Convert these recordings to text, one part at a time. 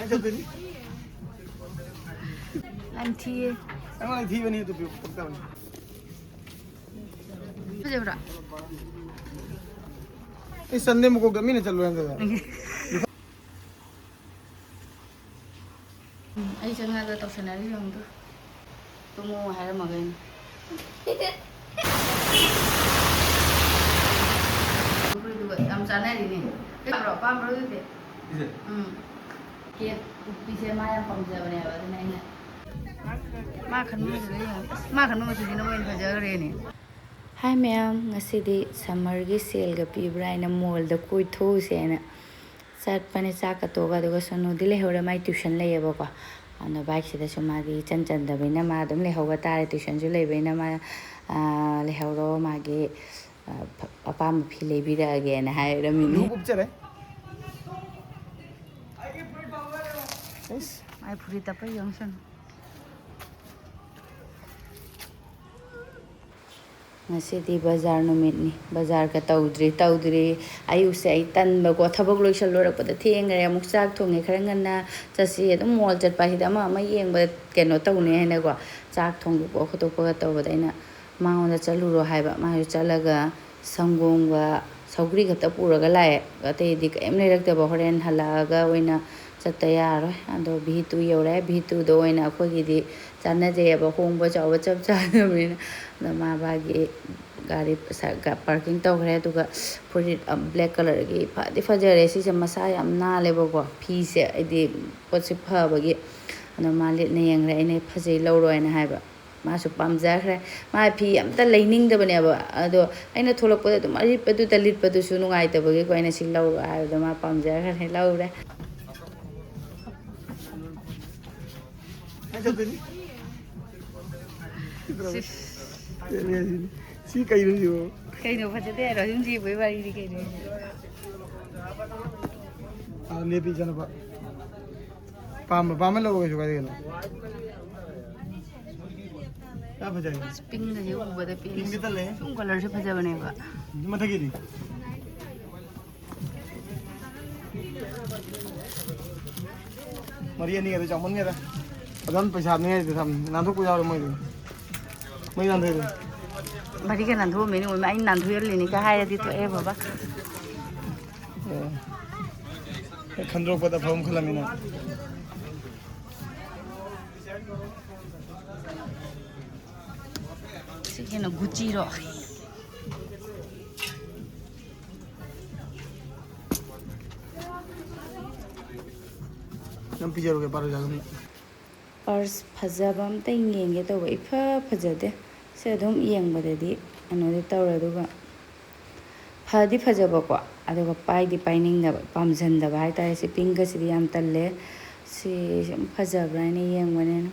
I'm tea. I want to even to be put down. It's Sunday Moko Gamina. I just had a doctionary young to move home again. I'm Sanari. Is it? Piece my from 7 Hi ma'am, ngasi summer gi sale ga pibra ina mall da koi tho se na sat pane cha ka to ga do sonu dile hore mai tuition le yeba ko ana bike se da suma gi chan chan da bina ma dum le hoga ta tuition ju le bina ma le horo ma gi papa ma phi le bi da ge na hai ra mi ni yes ai puri ta pa yong san ngasi bazar numitni bazar ka tawdri ayu se ai tan ba ko thabak loi sal lor pa da thengre amuk chak thonge khara nganna chasi adum mall chat pa hida ma yeng ba keno tawne hena ko chak thong ko khoto pa taw ba daina ma on da chalu ro hai ba ma yu chalaga sangong ba saugri ka ta puraga lae ate di em le rak ta ba horen hala ga oina chatta ya ro ando bitu yore bitu do oina ko gi di channa je ba hong ba chaw ba chap cha na ma ba gi gari ga parking taw gre tu ga puri black color gi pha di fajare si se masa yam na le ba ko phi se adi pot si pha ba gi ana ma le ne yang re ne phajai lo ro na hai ba ma su pam ja khre ma phi am ta leining da bane ba ado aina tholok pa du mari pa du ta lit pa du su nu ngai ta ba gi ko aina sing lo ha da ma pam ja khre lo re See, Kairo. Kaino Pathaba, or Hindi, we were indicated. Maybe Janaba Pamela is very good. Spin the you over the pink colors of Pathaba. Matagiri. Maria near the Jamanera. I don't push out near some Nantuku out of my room. But you can do many women and really need to hire it to ever. I can drop with the phone Calamina. In a Gucci rock. Some picture of a paragon. Pars Pazabam thinking it away per Pazade. Said home young but the another tower duga. Padi Pazabaqua, Adoga Pai the pining the palms and the white eyes, pingas the amtale, see Pazabrani young one.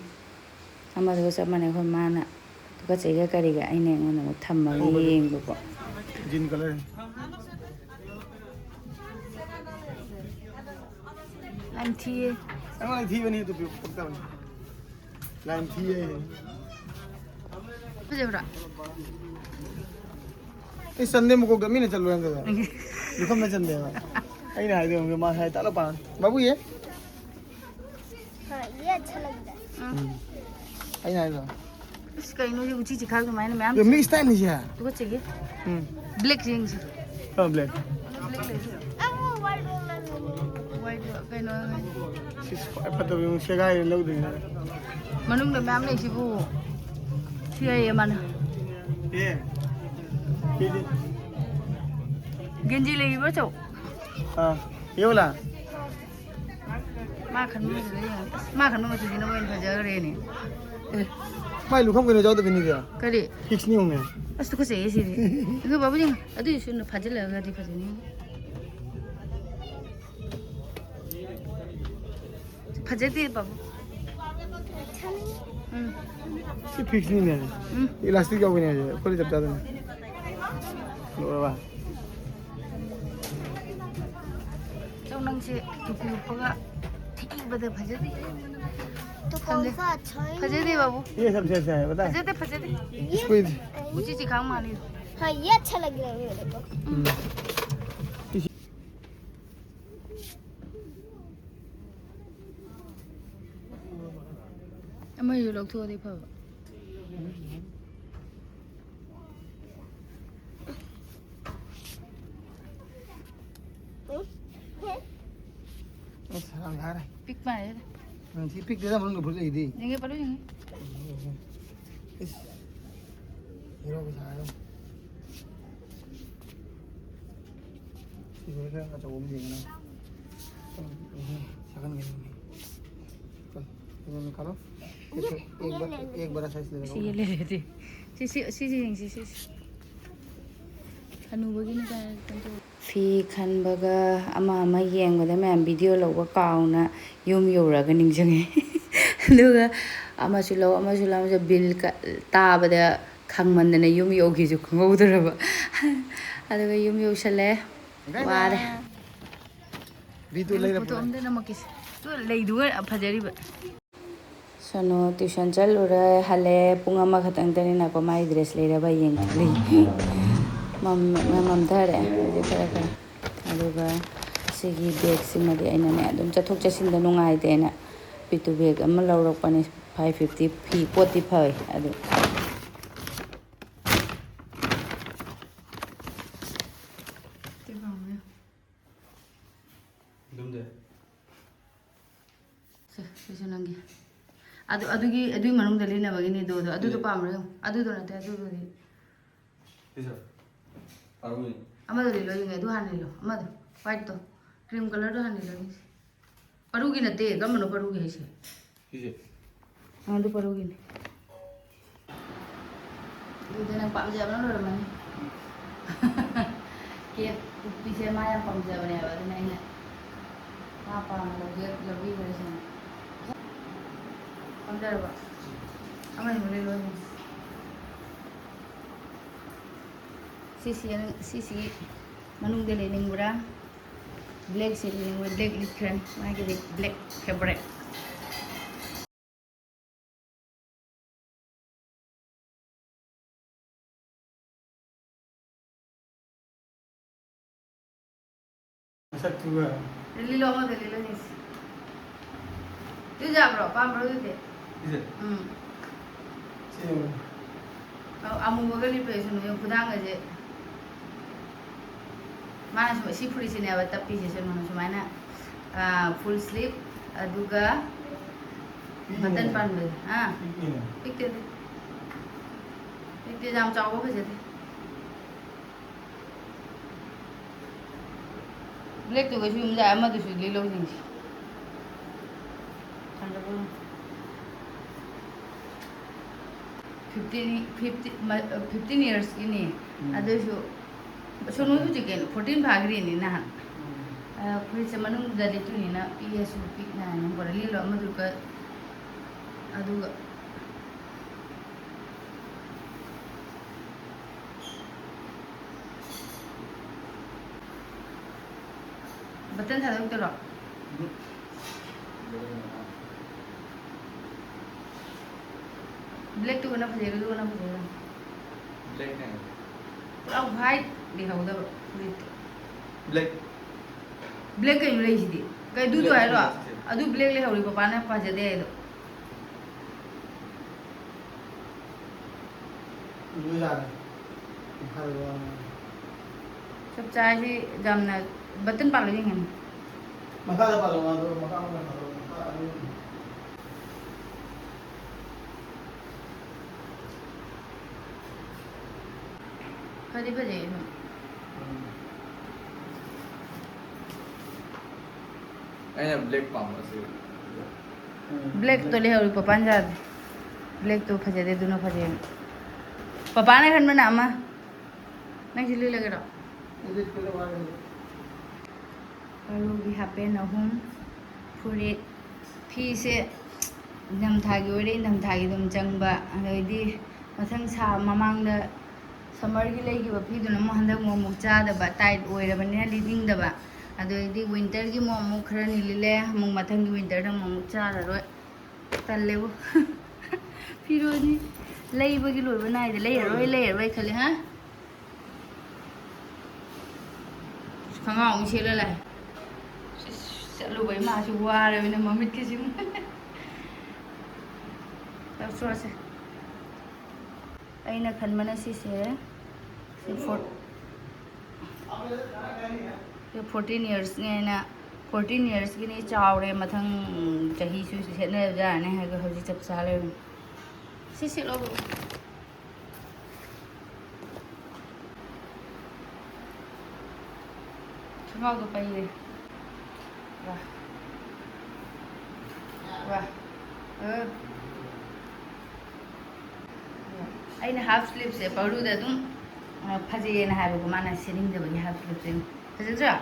A mother was a man of her mana. Got a cariga in a tamari book. Gin color. I'm tea. I want to even here to be put down. Lime tea. It's Sunday Moko Gamina. You come to Sunday. I know my head. Babu, yeah? I know. This guy knows you teach a car to mine. The mixed time is here. What's it? Black things. Oh, black. White, I know. She's quite a cigar loading. Manung the mammy, she go. Here, man. Yeah. Genji leiba to. Yola. Makan mo to dino when Pajare ni. My look, I'm going to go to Vinegar. Kali. Hicks new man. As to say, is it? You go, Babu, I do shouldn't have Pajala ready for the new. Pajati, Babu. She picks me man. Elastic over here. Put it up there. Trong năng chị tụi cô có thích bây giờ phải gì phải gì babu ये सब जैसे है बता phải gì squid मुझे सिखाऊं मानी हाँ ये अच्छा लग रहा है मेरे को ꯑꯃꯁꯨ ꯂꯧꯊꯣꯛꯑꯗꯤ ꯐꯕ ꯄꯤꯛ ꯃꯥꯜꯂꯦꯗ ꯁꯤ ꯄꯤꯛꯇꯦꯗ ꯃꯅꯨꯡꯗ ꯐꯨꯠ ꯂꯩꯗꯤ ꯌꯦꯡꯒꯦ ꯄꯥꯔꯨ ꯌꯦꯡꯒꯦ ꯍꯤꯔꯣ ꯄꯩꯁꯥ ꯍꯥꯏꯔꯣ ꯁꯤ ꯈꯔ ꯑꯆꯧꯕ ꯑꯃ ꯌꯦꯡꯒꯅ ꯁꯀꯟꯒꯅꯤ खा लो एक बड़ा साइज ले सी ले लेते सी येंसी सी हनुबगिनि का ꯐꯤ ꯈꯟꯕꯒ ꯑꯃ ꯌꯦꯡꯕꯗ ꯃꯌꯥꯝ ꯚꯤꯗꯤꯑꯣ ꯂꯧꯕ ꯀꯥꯎꯅ ꯌꯨꯝ ꯌꯧꯔꯒ ꯅꯤꯡꯁꯤꯡꯉꯦ ꯑꯗꯨꯒ ꯑꯃꯁꯨ ꯂꯧ ꯕꯤꯜ ꯇꯥꯕꯗ ꯈꯪꯃꯟꯗꯅ ꯌꯨꯝ ꯌꯧꯈꯤꯁꯨ ꯈꯪꯍꯧꯗ꯭ꯔꯕ ꯑꯗꯨꯒ ꯌꯨꯝ ꯌꯧꯁꯜꯂꯦ ꯋꯥꯔꯦ ꯐꯣꯇꯣ ꯑꯝꯇ ꯅꯝꯃꯛꯀꯦꯁꯦ ꯂꯩꯗꯨꯒ ꯐꯖꯔꯤꯕ ꯁꯣꯅꯣ ꯇ꯭ꯌꯨꯁꯟ ꯆꯠꯂꯨꯔꯦ ꯍꯜꯂꯛꯑꯦ ꯄꯨꯡ ꯑꯃꯈꯛꯇꯪꯗꯅꯤꯅꯀꯣ ꯃꯥꯏ ꯗ꯭ꯔꯦꯁ ꯂꯩꯔꯕ ꯌꯦꯡꯊꯣꯛꯂꯤ ꯃꯝꯊꯔꯦ ꯍꯧꯖꯤꯛ ꯈꯔ ꯑꯗꯨꯒ ꯁꯤꯒꯤ ꯕꯦꯒꯁꯤꯃꯗꯤ ꯑꯩꯅꯅꯦ ꯑꯗꯨꯝ ꯆꯠꯊꯣꯛ ꯆꯠꯁꯤꯟꯗ ꯅꯨꯡꯉꯥꯏꯇꯦꯅ ꯄꯤꯇꯨ ꯕꯦꯒ ꯑꯃ ꯂꯧꯔꯛꯄꯅꯦ 550 ꯐꯤ ꯄꯣꯠꯇꯤ ꯐꯩ ꯑꯗꯨ ꯁꯤꯁꯨ ꯅꯪꯒꯤ ꯑꯗꯨꯒꯤ ꯃꯅꯨꯡꯗ ꯂꯤꯠꯅꯕꯒꯤꯅꯤ ꯑꯗꯨꯗꯣ ꯄꯥꯝꯕ꯭ꯔꯣ ꯌꯦꯡꯉꯣ ꯑꯗꯨꯗꯣ ꯅꯠꯇꯦ ꯑꯗꯨꯗꯨꯗꯤ ꯑꯃꯗꯣ ꯂꯤꯠꯂꯣ ꯌꯦꯡꯉꯦ ꯑꯗꯨ ꯍꯥꯟꯅ ꯂꯤꯠꯂꯣ ꯑꯃꯗꯣ ꯋꯥꯏꯠꯇꯣ ꯀ꯭ꯔꯤꯝ ꯀꯂꯔꯗꯣ ꯍꯥꯟꯅ ꯂꯤꯠꯂꯣ ꯌꯦꯡꯁꯤ ꯄꯔꯨꯒꯤ ꯅꯠꯇꯦ ꯀꯔꯝꯕꯅꯣ ꯄꯔꯨꯒꯤ ꯍꯥꯏꯁꯦ ꯑꯗꯨ ꯄꯔꯨꯒꯤꯅꯤ ꯑꯗꯨꯗꯤ ꯅꯪ ꯄꯥꯝꯖꯕꯅ ꯂꯣꯏꯔꯝꯃꯅꯤ ꯀꯦꯛ ꯀꯨꯞꯄꯤꯁꯦ ꯃꯥ ꯌꯥꯝ ꯄꯥꯝꯖꯕꯅꯦꯕ ꯑꯗꯨꯅ ꯑꯩꯅ ꯃꯥ ꯄꯥꯝꯅ ꯂꯧꯕꯤꯈ꯭ꯔꯁꯤꯅ ꯄꯥꯝꯖꯔꯕ ꯑꯃꯅꯤ ꯂꯤꯠꯂꯣ ꯁꯤꯁꯤ ꯃꯅꯨꯡꯗ ꯂꯩꯅꯤꯡꯕ꯭ꯔꯥ ꯕ꯭ꯂꯦꯛꯁꯤ ꯂꯩꯅꯤꯡꯕ꯭ꯔꯥ ꯕ꯭ꯂꯦꯛ ꯂꯤꯠꯈ꯭ꯔꯅꯤ ꯃꯥꯒꯤꯗꯤ ꯕ꯭ꯂꯦꯛ ꯐꯦꯕꯣꯔꯥꯏꯠ ꯂꯤꯠꯂꯣ ꯑꯃꯗ ꯂꯤꯠꯂꯣ ꯌꯦꯡꯁꯤ ꯑꯗꯨ ꯌꯥꯕ꯭ꯔꯣ ꯄꯥꯝꯕ꯭ꯔꯣ ꯑꯗꯨꯗꯤ ꯑꯃꯨꯕꯒ ꯂꯤꯠꯄꯩꯁꯨ ꯅꯣꯏ ꯈꯨꯗꯥꯡꯒꯁꯦ ꯃꯥꯅ ꯁꯤ ꯐꯨꯔꯤꯠꯁꯤꯅꯦꯕ ꯇꯞꯄꯤꯁꯦ ꯁꯨꯃꯥꯏꯅ ꯐꯨꯜ ꯁ꯭ꯂꯤꯞ ꯑꯗꯨꯒ ꯕꯇꯟ ꯄꯥꯟꯕꯁꯦ ꯄꯤꯛꯇꯦ ꯌꯥꯝ ꯆꯥꯎꯕ ꯐꯖꯗꯦ ꯕ꯭ꯂꯦꯛꯇꯨꯒꯁꯨ ꯌꯨꯝ ꯌꯥꯏ ꯑꯃꯗꯨꯁꯨ ꯂꯤꯠꯂꯣ ꯌꯦꯡꯁꯤ ꯐꯤꯐꯇꯤꯟ ꯏꯌꯔꯁꯀꯤꯅꯤ ꯑꯗꯨꯏꯁꯨ ꯁꯣꯅꯣ ꯍꯧꯖꯤꯛ ꯀꯩꯅꯣ 14 ꯐꯥꯈ꯭ꯔꯦꯅꯤ ꯅꯍꯥꯟ ꯐꯨꯔꯤꯠꯁꯦ ꯃꯅꯨꯡꯗ ꯂꯤꯠꯇꯣꯏꯅꯤꯅ ꯄꯤꯛꯑꯁꯨ ꯄꯤꯛꯅ ꯅꯝꯕꯔ ꯂꯤꯠꯂꯣ ꯑꯃꯗꯨꯒ ꯑꯗꯨꯒ बटन था तो रो ब्लैक तो ना फजेगा ब्लैक है पूरा व्हाइट दिखाऊदा ब्लैक ब्लैक कहीं नहीं थी कहीं दूध है रो अदू ब्लैक ले हौरी पापा ने फजे दे दो सब चाय से जामना बटन पालो जी हैं मका पालो ना तो मका कदी बजे अरे ब्लैक पाऊंगा से ब्लैक तो ले हौरी पापा ने ब्लैक तो फजे दे दोनों फजे पापा ने खन में नामा नहीं चिल्ली लगे रो ꯄꯔꯨꯒꯤ ꯍꯥꯄꯦꯟ ꯑꯍꯨꯝ ꯐꯨꯔꯤꯠ ꯐꯤꯁꯦ ꯏꯪꯊꯝꯊꯥꯒꯤ ꯑꯣꯏꯔꯦ ꯏꯪꯊꯝꯊꯥꯒꯤ ꯑꯗꯨꯝ ꯆꯪꯕ ꯑꯗꯩꯗꯤ ꯃꯊꯪ ꯃꯃꯥꯡꯗ ꯁꯝꯃꯔꯒꯤ ꯂꯩꯈꯤꯕ ꯐꯤꯗꯨꯅ ꯑꯃꯨꯛ ꯍꯟꯗꯛ ꯑꯃꯨꯛ ꯆꯥꯗꯕ ꯇꯥꯏꯠ ꯑꯣꯏꯔꯕꯅꯤꯅ ꯂꯤꯠꯅꯤꯡꯗꯕ ꯑꯗꯩꯗꯤ ꯋꯤꯟꯇꯔꯒꯤ ꯑꯃꯨꯛ ꯈꯔꯅꯤ ꯂꯤꯠꯂꯦ ꯑꯃꯨꯛ ꯃꯊꯪꯒꯤ ꯋꯤꯟꯇꯔꯗ ꯑꯃꯨꯛ ꯆꯥꯔꯔꯣꯏ ꯇꯜꯂꯦꯕꯨ ꯐꯤꯔꯣꯜꯗꯤ ꯂꯩꯕꯒꯤ ꯂꯣꯏꯕ ꯅꯥꯏꯗꯦ ꯂꯩꯔꯔꯣꯏ ꯈꯜꯂꯦ ꯍꯥ ꯈꯪꯉꯥꯎ ꯑꯃꯨꯛ ꯁꯦꯠꯂ ꯂꯥꯛꯑꯦ ꯆꯠꯂꯨꯕꯩ ꯃꯥꯁꯨ ꯋꯥꯔꯕꯅꯤꯅ ꯃꯃꯤꯠꯀꯤꯁꯤ ꯇꯧꯊꯣꯛꯑꯁꯦ ꯑꯩꯅ ꯈꯟꯕꯅ ꯁꯤꯁꯦ 14 yearsꯅꯦꯅ 14 yearsꯒꯤꯅꯤ ꯆꯥꯎꯔꯦ ꯃꯊꯪ ꯆꯍꯤꯁꯨ ꯁꯦꯠꯅꯕ ꯌꯥꯔꯅꯤ ꯍꯥꯏꯕ ꯍꯧꯖꯤꯛ ꯆꯞ ꯆꯥ ꯂꯩꯔꯝꯃꯤ ꯁꯤ ꯁꯦꯠꯂꯣꯕ ꯈꯣꯡꯒ꯭ꯔꯥꯎꯗꯣ ꯄꯩꯔꯦ ꯋꯥ ꯑꯩꯅ ꯍꯥꯐ ꯁ꯭ꯂꯤꯞꯁꯦ ꯄꯔꯨꯗ ꯑꯗꯨꯝ ꯐꯖꯩꯌꯦꯅ ꯍꯥꯏꯕꯀꯣ ꯃꯥꯅ ꯁꯦꯠꯅꯤꯡꯗꯕꯒꯤ ꯍꯥꯐ ꯁ꯭ꯂꯤꯞꯁꯦ ꯐꯖꯗ꯭ꯔꯥ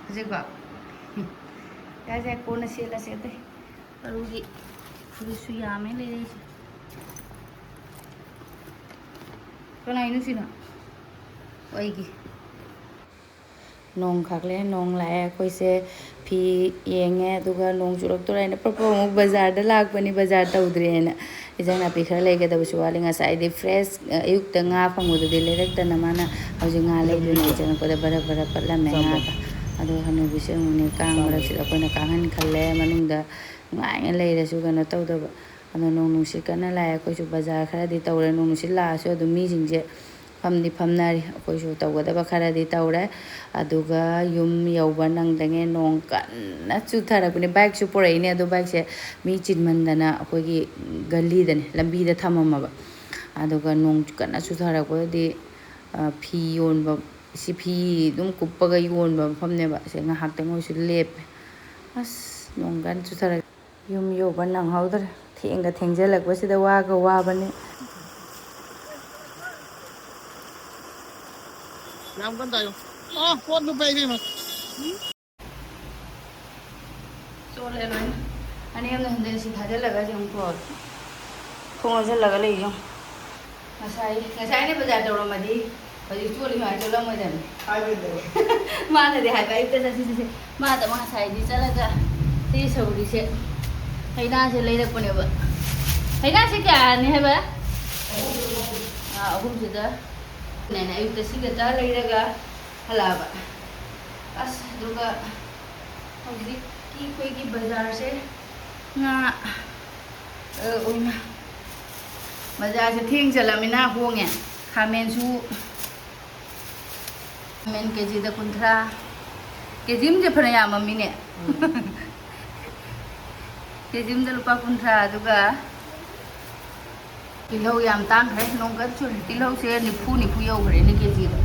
ꯐꯖꯩꯀꯣ ꯌꯥꯏ ꯀꯣꯟꯅ ꯁꯦꯠꯂꯁꯦ ꯑꯇꯩ ꯄꯔꯨꯒꯤ ꯐꯨꯔꯤꯠꯁꯨ ꯌꯥꯝꯃꯦ ꯂꯩꯔꯛꯏꯁꯦ ꯀꯅꯥꯏꯅꯣ ꯁꯤꯅ ꯑꯩꯒꯤ ꯅꯣꯡ ꯈꯥꯛꯂꯦ ꯅꯣꯡ ꯂꯥꯛꯑꯦ ꯑꯩꯈꯣꯏꯁꯦ ꯐꯤ ꯌꯦꯡꯉꯦ ꯑꯗꯨꯒ ꯅꯣꯡ ꯆꯨꯔꯛꯇꯣꯔꯦꯅ ꯄꯔꯄ ꯑꯃꯨꯛ ꯕꯖꯥꯔꯗ ꯂꯥꯛꯄꯅꯤ ꯕꯖꯥꯔ ꯇꯧꯗ꯭ꯔꯦꯅ ꯏꯟꯖꯥꯡ ꯅꯥꯄꯤ ꯈꯔ ꯂꯩꯒꯗꯕꯁꯨ ꯋꯥꯠꯂꯤ ꯉꯁꯥꯏꯗꯤ ꯐ꯭ꯔꯦꯁ ꯑꯌꯨꯛꯇ ꯉꯥ ꯐꯪꯕꯗꯨꯗꯤ ꯂꯩꯔꯛꯇꯅ ꯃꯥꯅ ꯍꯧꯖꯤꯛ ꯉꯥ ꯂꯩꯗꯣꯏꯅꯦ ꯆꯪꯉꯛꯄꯗ ꯕꯔ ꯄꯠꯂꯝꯃꯦ ꯉꯥꯒ ꯑꯗꯨꯒ ꯍꯅꯨꯕꯤꯁꯦ ꯑꯃꯨꯛꯅꯦ ꯀꯥꯡ ꯃꯔꯛꯁꯤꯗ ꯑꯩꯈꯣꯏꯅ ꯀꯥꯡꯍꯟ ꯈꯜꯂꯦ ꯃꯅꯨꯡꯗ ꯅꯨꯡꯉꯥꯏꯅ ꯂꯩꯔꯁꯨ ꯀꯩꯅꯣ ꯇꯧꯗꯕ ꯑꯗꯣ ꯅꯣꯡ ꯅꯨꯡꯁꯤꯠ ꯀꯟꯅ ꯂꯥꯛꯑꯦ ꯑꯩꯈꯣꯏꯁꯨ ꯕꯖꯥꯔ ꯈꯔꯗꯤ ꯇꯧꯔꯦ ꯅꯣꯡ ꯅꯨꯡꯁꯤꯠ ꯂꯥꯛꯑꯁꯨ ꯑꯗꯨꯝ ꯃꯤꯁꯤꯡꯁꯦ ꯐꯝꯗꯤ ꯐꯝꯅꯔꯤ ꯑꯩꯈꯣꯏꯁꯨ ꯇꯧꯒꯗꯕ ꯈꯔꯗꯤ ꯇꯧꯔꯦ ꯑꯗꯨꯒ ꯌꯨꯝ ꯌꯧꯕ ꯅꯪꯗꯉꯩ ꯅꯣꯡ ꯀꯟꯅ ꯆꯨꯊꯔꯛꯄꯅꯦ ꯕꯥꯏꯛꯁꯨ ꯄꯨꯔꯛꯏꯅꯦ ꯑꯗꯣ ꯕꯥꯏꯛꯁꯦ ꯃꯤ ꯆꯤꯟꯃꯟꯗꯅ ꯑꯩꯈꯣꯏꯒꯤ ꯒꯂꯤꯗꯅꯦ ꯂꯝꯕꯤꯗ ꯊꯝꯃꯝꯃꯕ ꯑꯗꯨꯒ ꯅꯣꯡ ꯀꯟꯅ ꯆꯨꯊꯔꯛꯄꯗꯗꯤ ꯐꯤ ꯌꯣꯟꯕ ꯁꯤ ꯐꯤ ꯑꯗꯨꯝ ꯀꯨꯞꯄꯒ ꯌꯣꯟꯕ ꯃꯐꯝꯅꯦꯕ ꯁꯦ ꯉꯥꯏꯍꯥꯛꯇꯪ ꯑꯣꯏꯁꯨ ꯂꯦꯞꯄꯦ ꯑꯁ ꯅꯣꯡ ꯀꯟꯅ ꯆꯨꯊꯔꯛ ꯌꯨꯝ ꯌꯧꯕ ꯅꯪꯍꯧꯗ꯭ꯔꯦ ꯊꯦꯡꯖꯜꯂꯛꯄꯁꯤꯗ ꯋꯥꯒ ꯋꯥꯕꯅꯦ Làm con tay không? Con nó bay đi mà. ꯆꯣꯠꯂꯦ ꯂꯣꯏꯅ ꯑꯅꯦꯝꯅ ꯍꯟꯗꯦꯟꯁꯤ ꯊꯥꯖꯤꯜꯂꯒ ꯌꯦꯡꯉꯨꯀꯣ ꯈꯣꯡ ꯍꯥꯝꯖꯤꯜꯂꯒ ꯂꯩꯌꯣ ꯉꯁꯥꯏꯅ ꯕꯖꯥꯔ ꯇꯧꯔꯝꯃꯗꯤ ꯍꯧꯖꯤꯛ ꯆꯣꯠꯂꯤ ꯁꯨꯃꯥꯏꯅ ꯆꯣꯠꯂꯝꯃꯣꯏꯗꯕꯅꯤ ꯃꯥꯅꯗꯤ ꯍꯥꯏꯕ ꯑꯌꯨꯛꯇ ꯆꯠꯁꯤ ꯃꯥꯗ ꯉꯁꯥꯏꯗꯤ ꯆꯠꯂꯒ ꯁꯤ ꯁꯧꯔꯤꯁꯦ ꯍꯩꯅꯥꯁꯦ ꯂꯩꯔꯛꯄꯅꯦꯕ ꯍꯩꯅꯥꯁꯦ ꯀꯌꯥꯅꯤ ꯍꯥꯏꯕ ꯑꯍꯨꯝꯁꯤꯗ ꯑꯌꯨꯛꯇ ꯁꯤꯒ ꯆꯥ ꯂꯩꯔꯒ ꯍꯜꯂꯛꯑꯕ ꯑꯁ ꯑꯗꯨꯒ ꯍꯧꯖꯤꯛꯀꯤ ꯑꯩꯈꯣꯏꯒꯤ ꯕꯖꯥꯔꯁꯦ ꯉꯥ ꯑꯣꯏꯅ ꯕꯖꯥꯔꯁꯦ ꯊꯦꯡ ꯆꯠꯂꯝꯃꯤꯅ ꯍꯣꯡꯉꯦ ꯈꯥꯃꯦꯟꯁꯨ ꯈꯥꯃꯦꯟ ꯀꯦꯖꯤꯗ 50 ꯀꯦꯖꯤ ꯑꯃꯁꯦ ꯐꯅ ꯌꯥꯝꯃꯝꯃꯤꯅꯦ ꯀꯦꯖꯤ ꯑꯃꯗ ꯂꯨꯄꯥ 50 ꯑꯗꯨꯒ ꯇꯤꯜꯍꯧ ꯌꯥꯝ ꯇꯥꯡꯈ꯭ꯔꯦ ꯅꯣꯡ ꯀꯟꯅ ꯆꯨꯔꯦ ꯇꯤꯜꯍꯧꯁꯦ 90 ꯌꯧꯈ꯭ꯔꯦꯅꯦ ꯀꯦꯖꯤꯗ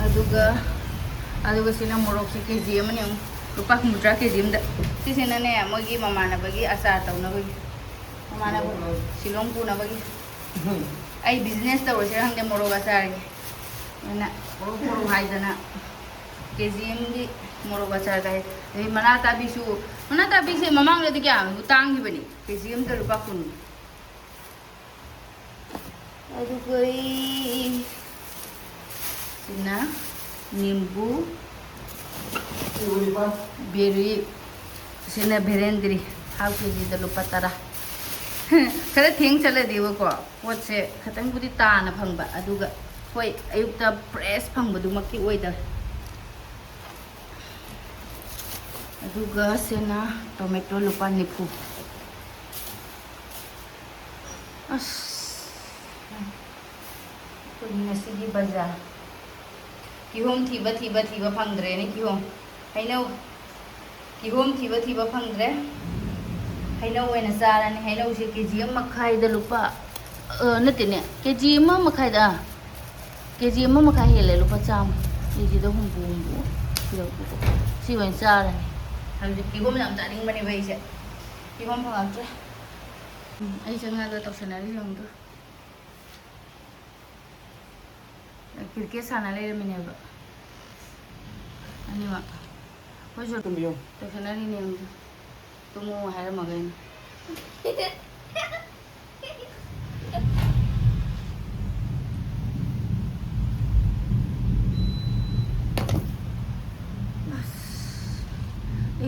ꯑꯗꯨꯒ ꯁꯤꯅ ꯃꯣꯔꯣꯛꯁꯦ ꯀꯦꯖꯤ ꯑꯃꯅꯦ ꯑꯃꯨꯛ ꯂꯨꯄꯥ 50 ꯀꯦꯖꯤ ꯑꯃꯗ ꯁꯤꯁꯤꯅꯅꯦ ꯃꯣꯏꯒꯤ ꯃꯃꯥꯟꯅꯕꯒꯤ ꯑꯆꯥꯔ ꯇꯧꯅꯕꯒꯤ ꯃꯃꯥꯟꯅꯕ ꯁꯤꯂꯣꯡ ꯄꯨꯅꯕꯒꯤ ꯑꯩ ꯕꯤꯖꯤꯅꯦꯁ ꯇꯧꯔꯁꯤꯔ ꯈꯪꯗꯦ ꯃꯣꯔꯣꯛ ꯑꯆꯥꯔꯒꯤ ꯑꯩꯅ ꯃꯣꯔꯣꯛ ꯍꯥꯏꯗꯅ ꯀꯦꯖꯤ ꯑꯃꯒꯤ ꯃꯣꯔꯣꯛ ꯑꯆꯥꯔꯒ ꯑꯗꯩ ꯃꯅꯥ ꯇꯥꯕꯤꯁꯦ ꯃꯃꯥꯡꯗꯗꯤ ꯀꯌꯥꯃꯨꯛ ꯇꯥꯡꯈꯤꯕꯅꯤ ꯀꯦꯖꯤ ꯑꯃꯗ ꯂꯨꯄꯥ 10 ꯑꯗꯨꯒ sina nimbu beri sina Veerdeep half kg da lupa 10 khara theng chaladebako potse khatangbudi taana phangba aduga hoi ayukta fresh phangbudu makki oida aduga sina tomato lupa 90 as Sigi bazaar kihom thiba phangdre ni kihom hainau kihom thiba phangdre hainau oina charani hainau se kg makhai da lupa natine kg makhai da kg makhai hele lupa cham kg da humbu si oin charani habi kihom yam chaning bani bai se kihom phangatre ai changa da tawsanari yongdo cricket sana leiramineba anima hojo Tumbiyo. tawsanari ne tumu haira magain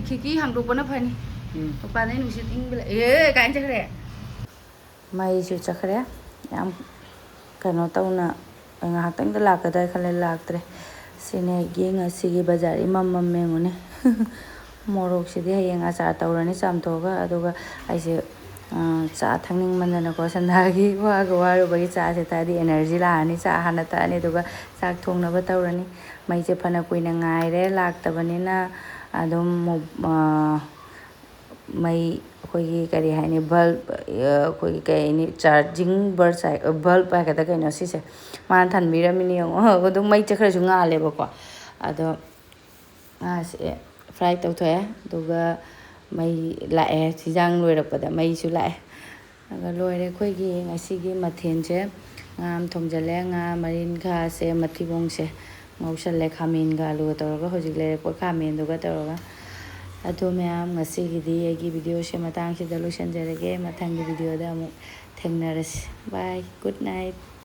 khiki hangdok bana phani pane nusit ingbela kain chakre mai su chakre yam kano tauna ngahaktang da lakada khale laktre sine genga sigi bazar imam mengone morok sidi hayeng achar tawrani chamthoga aduga aise ꯆꯥ ꯊꯛꯅꯤꯡꯃꯟꯗꯅꯀꯣ ꯁꯟꯗꯥꯒꯤ ꯋꯥꯒ ꯋꯥꯔꯨꯕꯒꯤ ꯆꯥꯁꯦ ꯊꯛꯑꯗꯤ 에너지 ꯂꯥꯛꯑꯅꯤ ꯆꯥ ꯍꯥꯟꯅ ꯊꯛꯑꯅꯤ ꯑꯗꯨꯒ ꯆꯥꯛ ꯊꯣꯡꯅꯕ ꯇꯧꯔꯅꯤ ꯃꯩꯁꯦ ꯐꯅ ꯀꯨꯏꯅ ꯉꯥꯏꯔꯦ ꯂꯥꯛꯇꯕꯅꯤꯅ ꯑꯗꯨꯝ ꯃꯩ ꯑꯩꯈꯣꯏꯒꯤ ꯀꯔꯤ ꯍꯥꯏꯅꯤ ꯕꯜꯕ ꯑꯩꯈꯣꯏꯒꯤ ꯀꯩ ꯍꯥꯏꯅꯤ ꯆꯥꯔꯖꯤꯡ ꯕꯜꯕ ꯍꯥꯏꯒꯗ꯭ꯔꯥ ꯀꯩꯅꯣ ꯁꯤꯁꯦ ꯃꯥꯅ ꯊꯥꯟꯕꯤꯔꯝꯃꯤꯅꯦ ꯌꯦꯡꯉꯣ ꯑꯗꯨꯝ ꯃꯩꯁꯦ ꯈꯔꯁꯨ ꯉꯥꯜꯂꯦꯕꯀꯣ ꯑꯗꯣ ꯉꯥꯁꯦ ꯐ꯭ꯔꯥꯏ ꯇꯧꯊꯣꯛꯑꯦ ꯑꯗꯨꯒ ꯃꯩ ꯂꯥꯛꯑꯦ ꯍꯤꯟꯖꯥꯡ ꯂꯣꯏꯔꯛꯄꯗ ꯃꯩꯁꯨ ꯂꯥꯛꯑꯦ ꯑꯗꯨꯒ ꯂꯣꯏꯔꯦ ꯑꯩꯈꯣꯏꯒꯤ ꯉꯁꯤꯒꯤ ꯃꯊꯦꯜꯁꯦ ꯉꯥ ꯑꯃ ꯊꯣꯡꯖꯤꯜꯂꯦ ꯉꯥ ꯃꯔꯤꯟꯈꯥꯁꯦ ꯃꯊꯤꯕꯣꯡꯁꯦ ꯉꯧꯁꯜꯂꯦ ꯈꯥꯃꯦꯟꯒ ꯑꯂꯨꯒ ꯇꯧꯔꯒ ꯍꯧꯖꯤꯛ ꯂꯩꯔꯛꯄ ꯈꯥꯃꯦꯟꯗꯨꯒ ꯇꯧꯔꯒ ꯑꯗꯣ ꯃꯌꯥꯝ ꯉꯁꯤꯒꯤꯗꯤ ꯑꯩꯒꯤ ꯚꯤꯗꯤꯑꯣꯁꯦ ꯃꯇꯥꯡꯁꯤꯗ ꯂꯣꯏꯁꯤꯟꯖꯔꯒꯦ ꯃꯊꯪꯒꯤ ꯚꯤꯗꯤꯑꯣꯗ ꯑꯃꯨꯛ ꯊꯦꯡꯅꯔꯁꯤ ꯕꯥꯏ ꯒꯨꯗ ꯅꯥꯏꯠ